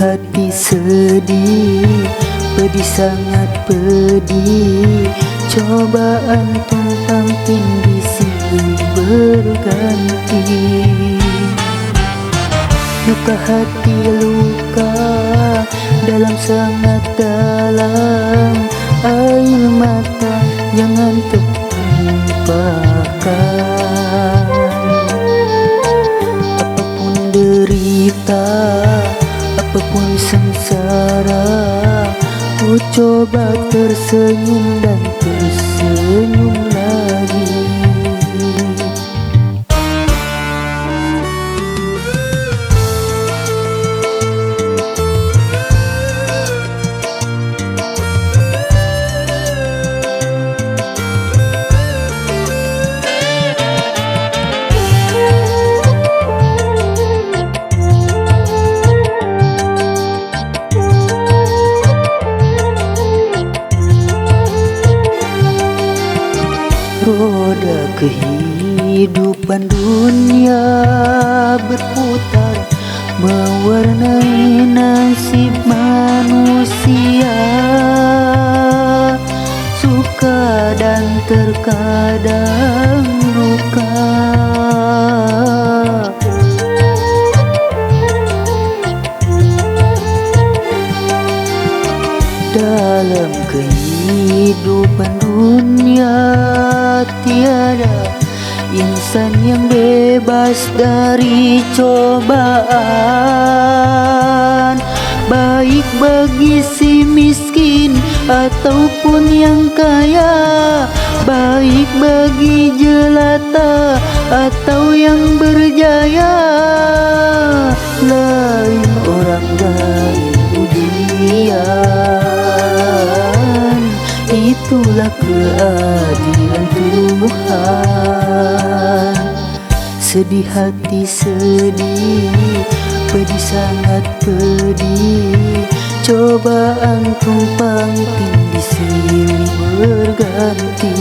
hati sedih, pedih sangat pedih. Cobaan tumpang tindih silih berganti. Luka hati luka dalam sangat dalam, air mata jangan tertumpahkan. Apapun derita, apapun sengsara, ku coba tersenyum dan tersenyum lagi. Roda kehidupan dunia berputar, mewarnai nasib manusia. Suka dan terkadang duka. Dalam kehidupan dunia tiada insan yang bebas dari cobaan, baik bagi si miskin ataupun yang kaya, baik bagi jelata atau yang berjaya. Lain orang lain ujian, itulah keadilan Tuhan. Sedih hati sedih, pedih sangat pedih. Cobaan tumpang tindih silih berganti.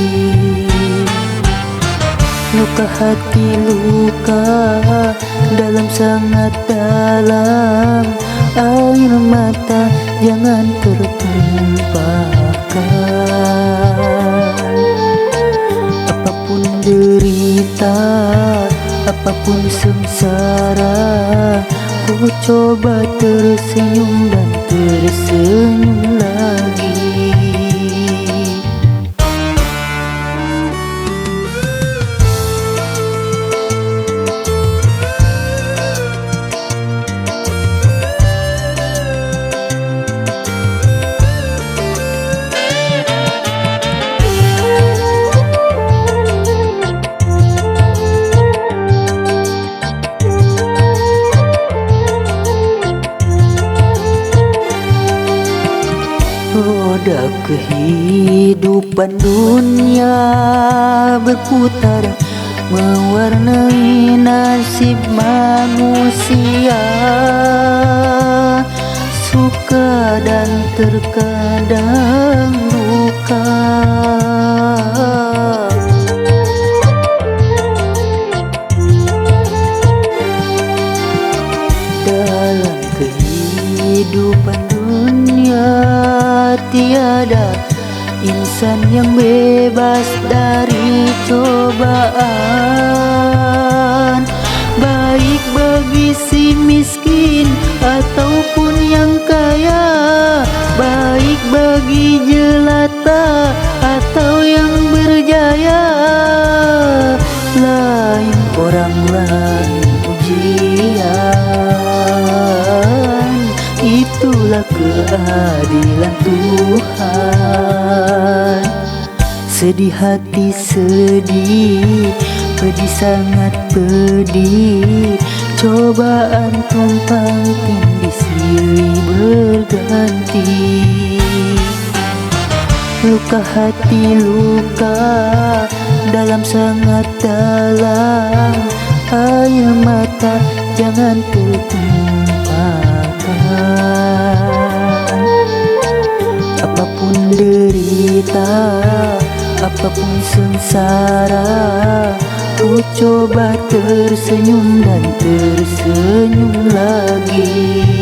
Luka hati luka dalam sangat dalam, air mata jangan tertumpahkan. Apapun derita, apapun sengsara, ku coba tersenyum dan tersenyum lagi. Roda kehidupan dunia berputar, mewarnai nasib manusia. Suka dan terkadang duka. Dalam kehidupan dunia tiada insan yang bebas dari cobaan, baik bagi si miskin ataupun yang kaya, baik bagi jelata atau yang berjaya. Lain orang lain ujian, itulah keadilan Tuhan. Sedih hati sedih, pedih sangat pedih. Cobaan tumpang tindih silih berganti. Luka hati luka dalam sangat dalam, air mata jangan tertumpahkan. Apapun derita, apapun sengsara, ku coba tersenyum dan tersenyum lagi.